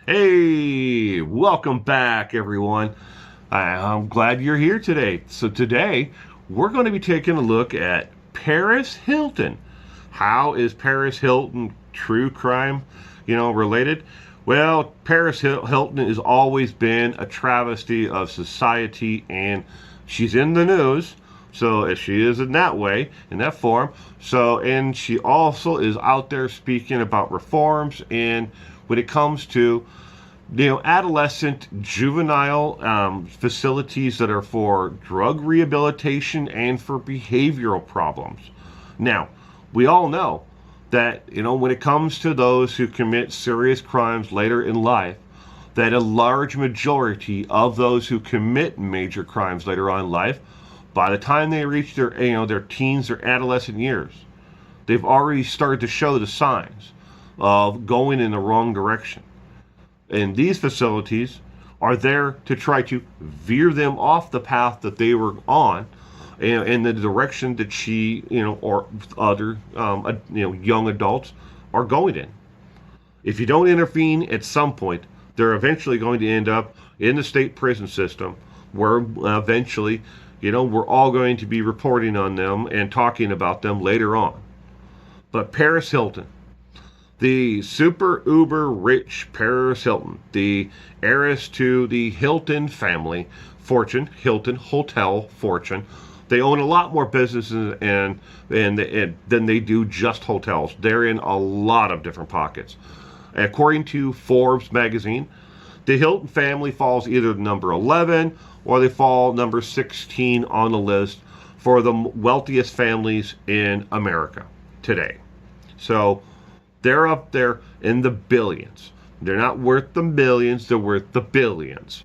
Hey, welcome back, everyone. I'm glad you're here today. So, today we're going to be taking a look at Paris Hilton. How is Paris Hilton true crime, related? Well, Paris Hilton has always been a travesty of society, and she's in the news. So, if she is in that way, in that form, and she also is out there speaking about reforms and when it comes to adolescent juvenile facilities that are for drug rehabilitation and for behavioral problems. Now, we all know that when it comes to those who commit serious crimes later in life, that a large majority of those who commit major crimes later on in life, by the time they reach their teens or adolescent years, they've already started to show the signs of going in the wrong direction. And these facilities are there to try to veer them off the path that they were on, in the direction that she, or other, young adults are going in. If you don't intervene at some point, they're eventually going to end up in the state prison system, where eventually, we're all going to be reporting on them and talking about them later on. But Paris Hilton, the super uber rich Paris Hilton, the heiress to the Hilton family fortune, Hilton hotel fortune. They own a lot more businesses and than they do just hotels. They're in a lot of different pockets. According to Forbes magazine, the Hilton family falls either number 11 or they fall number 16 on the list for the wealthiest families in America today. So they're up there in the billions. They're not worth the millions, they're worth the billions.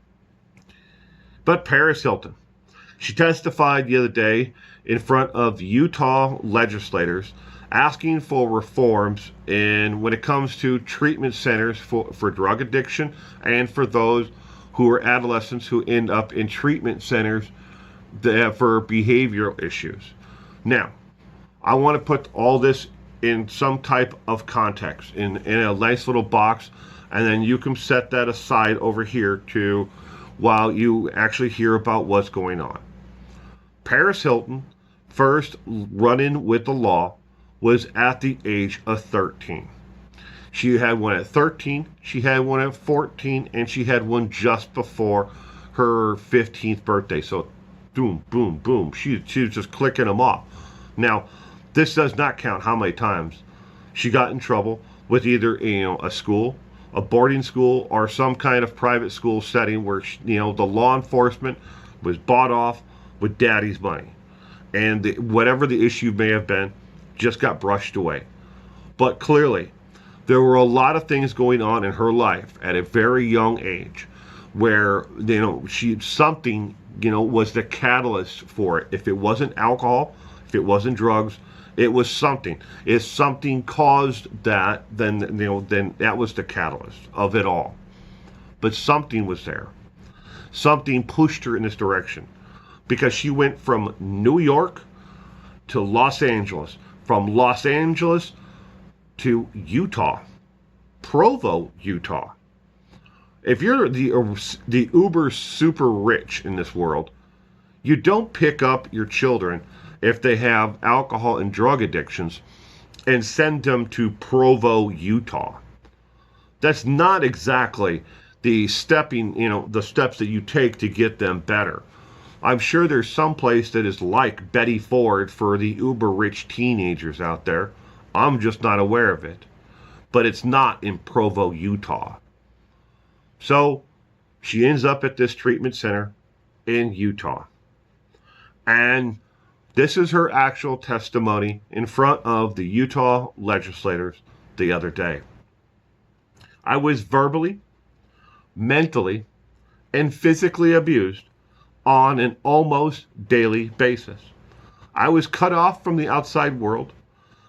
But Paris Hilton, she testified the other day in front of Utah legislators asking for reforms in when it comes to treatment centers for drug addiction and for those who are adolescents who end up in treatment centers for behavioral issues. Now, I want to put all this in some type of context in a nice little box, and then you can set that aside over here to while you actually hear about what's going on. Paris Hilton first run-in with the law was at the age of 13. She had one at 13, she had one at 14, and she had one just before her 15th birthday. So boom, boom, boom. She was just clicking them off. Now, this does not count how many times she got in trouble with either a school, a boarding school, or some kind of private school setting where the law enforcement was bought off with daddy's money, and whatever the issue may have been, just got brushed away. But clearly, there were a lot of things going on in her life at a very young age, where she something was the catalyst for it. If it wasn't alcohol, if it wasn't drugs, it was something. If something caused that, then that was the catalyst of it all. But something was there. Something pushed her in this direction, because she went from New York to Los Angeles, from Los Angeles to Utah, Provo, Utah. If you're the uber super rich in this world, you don't pick up your children if they have alcohol and drug addictions and send them to Provo, Utah. That's not exactly the steps that you take to get them better. I'm sure there's some place that is like Betty Ford for the uber rich teenagers out there. I'm just not aware of it. But it's not in Provo, Utah. So she ends up at this treatment center in Utah. And this is her actual testimony in front of the Utah legislators the other day. I was verbally, mentally, and physically abused on an almost daily basis. I was cut off from the outside world,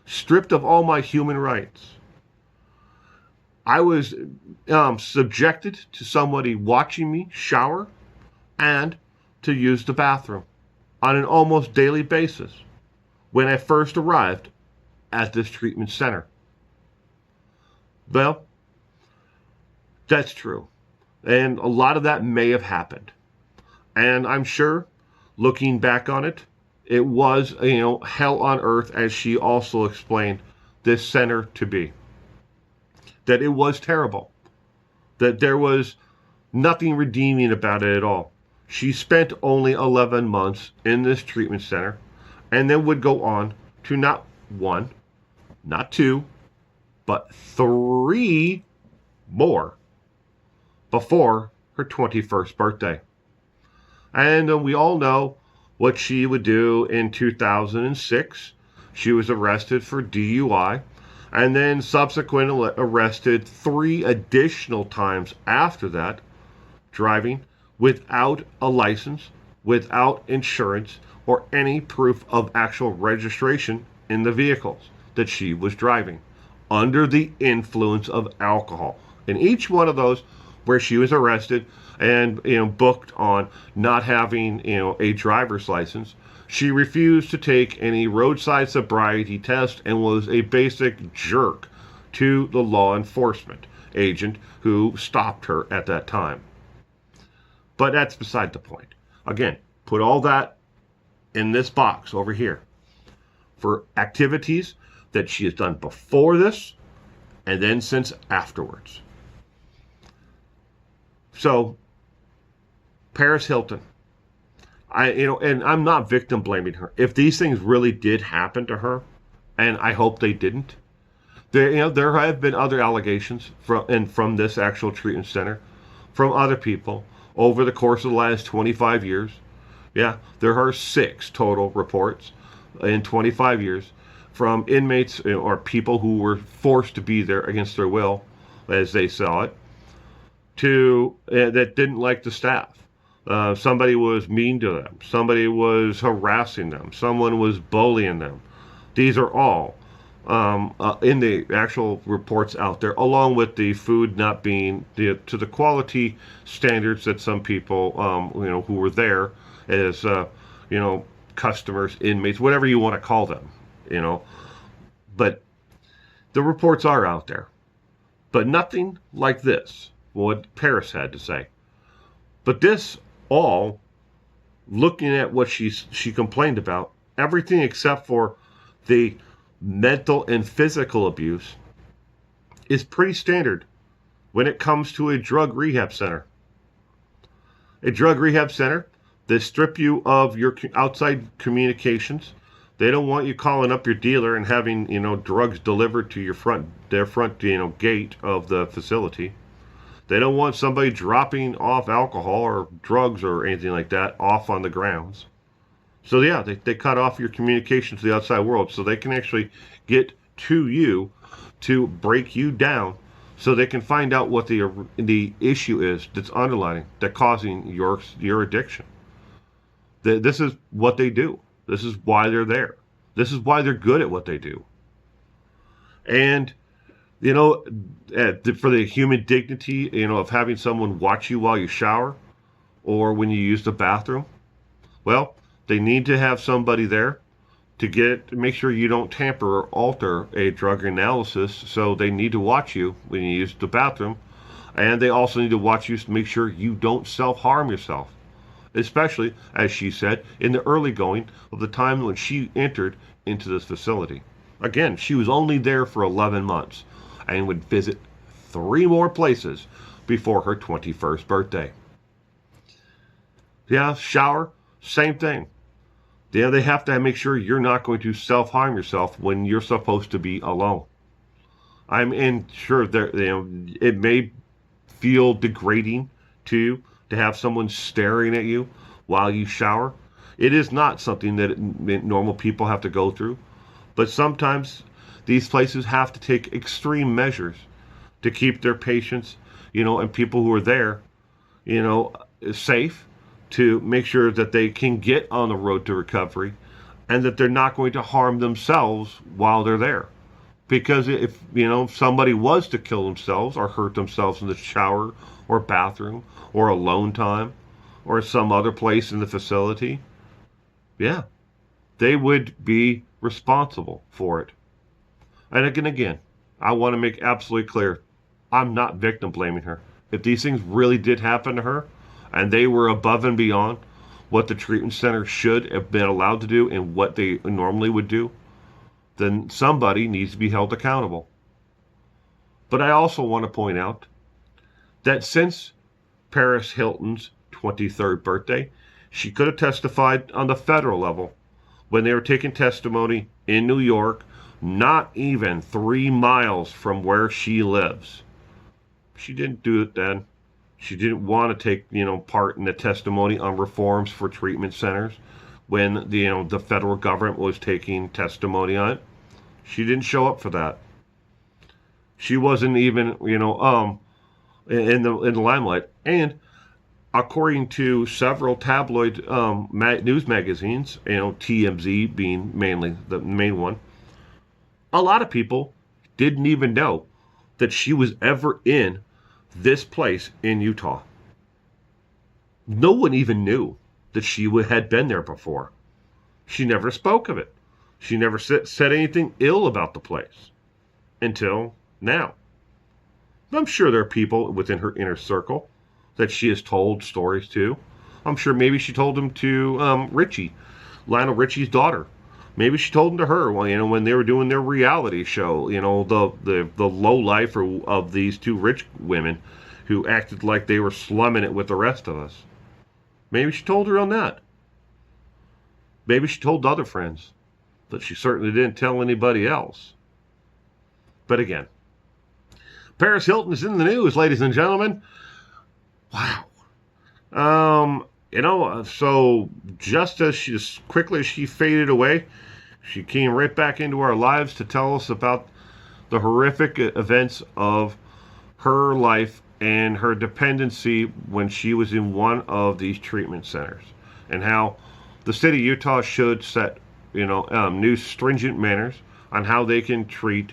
stripped of all my human rights. I was subjected to somebody watching me shower and to use the bathroom on an almost daily basis when I first arrived at this treatment center. Well, That's true. And a lot of that may have happened. And I'm sure, looking back on it, it was, hell on earth, as she also explained this center to be. That it was terrible. That there was nothing redeeming about it at all. She spent only 11 months in this treatment center and then would go on to not one, not two, but three more before her 21st birthday. And we all know what she would do in 2006. She was arrested for DUI and then subsequently arrested 3 additional times after that, driving without a license, without insurance, or any proof of actual registration in the vehicles that she was driving, under the influence of alcohol. In each one of those where she was arrested and booked on not having a driver's license, she refused to take any roadside sobriety test and was a basic jerk to the law enforcement agent who stopped her at that time. But that's beside the point. Again, put all that in this box over here for activities that she has done before this and then since afterwards. So, Paris Hilton, and I'm not victim blaming her. If these things really did happen to her, and I hope they didn't, there have been other allegations from this actual treatment center, from other people over the course of the last 25 years. Yeah, there are 6 total reports in 25 years from inmates or people who were forced to be there against their will, as they saw it, to that didn't like the staff. Somebody was mean to them. Somebody was harassing them. Someone was bullying them. These are all in the actual reports out there, along with the food not being to the quality standards that some people, who were there as, customers, inmates, whatever you want to call them, But the reports are out there. But nothing like this, what Paris had to say. But this all, looking at what she complained about, everything except for the mental and physical abuse, is pretty standard when it comes to a drug rehab center. A drug rehab center, they strip you of your outside communications. They don't want you calling up your dealer and having, drugs delivered to their front, gate of the facility. They don't want somebody dropping off alcohol or drugs or anything like that off on the grounds. So yeah, they cut off your communication to the outside world so they can actually get to you to break you down so they can find out what the issue is that's underlying, that's causing your addiction. This is what they do. This is why they're there. This is why they're good at what they do. And, for the human dignity, of having someone watch you while you shower or when you use the bathroom, well, they need to have somebody there to make sure you don't tamper or alter a drug analysis. So they need to watch you when you use the bathroom. And they also need to watch you to make sure you don't self-harm yourself. Especially, as she said, in the early going of the time when she entered into this facility. Again, she was only there for 11 months and would visit 3 more places before her 21st birthday. Yeah, shower, same thing. Yeah, they have to make sure you're not going to self-harm yourself when you're supposed to be alone. Sure that it may feel degrading to have someone staring at you while you shower. It is not something that normal people have to go through. But sometimes these places have to take extreme measures to keep their patients, and people who are there, safe, to make sure that they can get on the road to recovery and that they're not going to harm themselves while they're there. Because if, somebody was to kill themselves or hurt themselves in the shower or bathroom or alone time or some other place in the facility, yeah, they would be responsible for it. And again, I want to make absolutely clear, I'm not victim blaming her. if these things really did happen to her, and they were above and beyond what the treatment center should have been allowed to do and what they normally would do, then somebody needs to be held accountable. But I also want to point out that since Paris Hilton's 23rd birthday, she could have testified on the federal level when they were taking testimony in New York, not even 3 miles from where she lives. She didn't do it then. She didn't want to take, part in the testimony on reforms for treatment centers when the federal government was taking testimony on it. She didn't show up for that. She wasn't even, in the limelight. And according to several tabloid news magazines, TMZ being mainly the main one, a lot of people didn't even know that she was ever in this place in Utah. No one even knew that she had been there before. She never spoke of it. She never said anything ill about the place until now. I'm sure there are people within her inner circle that she has told stories to. I'm sure maybe she told them to Richie, Lionel Richie's daughter. Maybe she told them to her, when they were doing their reality show, the low life of these two rich women who acted like they were slumming it with the rest of us. Maybe she told her on that. Maybe she told other friends, but she certainly didn't tell anybody else. But again, Paris Hilton is in the news, ladies and gentlemen. Wow. So just as quickly as she faded away, she came right back into our lives to tell us about the horrific events of her life and her dependency when she was in one of these treatment centers, and how the state of Utah should set, new stringent manners on how they can treat,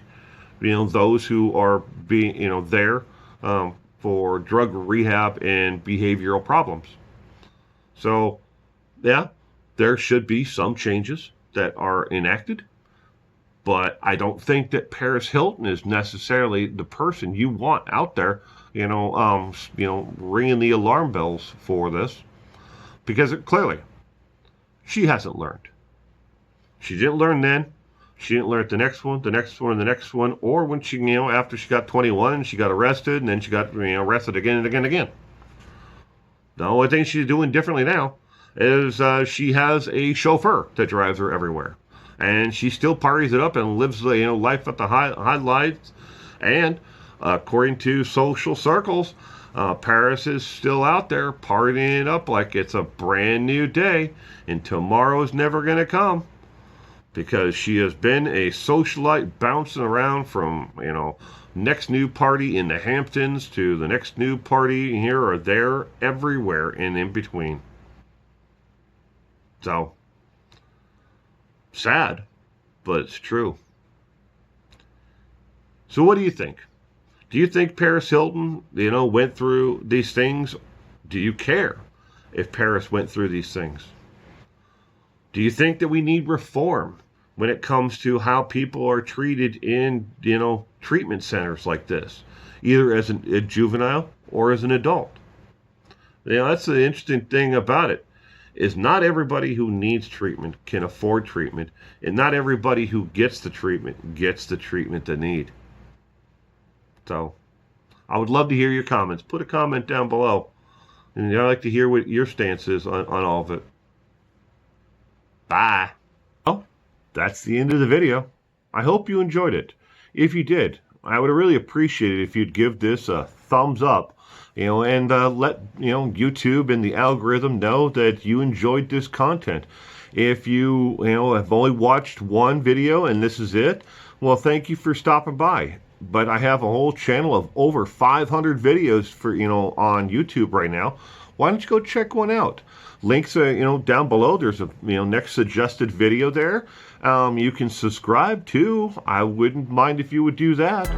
those who are being, there for drug rehab and behavioral problems. So, yeah, there should be some changes that are enacted, but I don't think that Paris Hilton is necessarily the person you want out there, ringing the alarm bells for this, because clearly she hasn't learned. She didn't learn then. She didn't learn the next one, and the next one, or when she, after she got 21, she got arrested, and then she got, arrested again and again and again. The only thing she's doing differently now is she has a chauffeur that drives her everywhere, and she still parties it up and lives life at the highlights. And according to social circles, Paris is still out there partying it up like it's a brand new day, and tomorrow's never going to come, because she has been a socialite bouncing around from next new party in the Hamptons to the next new party here or there, everywhere and in between. So, sad, but it's true. So what do you think? Do you think Paris Hilton, went through these things? Do you care if Paris went through these things? Do you think that we need reform when it comes to how people are treated in, treatment centers like this, either as a juvenile or as an adult? That's the interesting thing about it, is not everybody who needs treatment can afford treatment, and not everybody who gets the treatment they need. So, I would love to hear your comments. Put a comment down below, and I'd like to hear what your stance is on all of it. Bye. Well, that's the end of the video. I hope you enjoyed it. If you did, I would really appreciate it if you'd give this a thumbs up, and let YouTube and the algorithm know that you enjoyed this content. If you have only watched one video and this is it, well, thank you for stopping by. But I have a whole channel of over 500 videos for on YouTube right now. Why don't you go check one out? Links down below. There's a next suggested video there. You can subscribe too. I wouldn't mind if you would do that.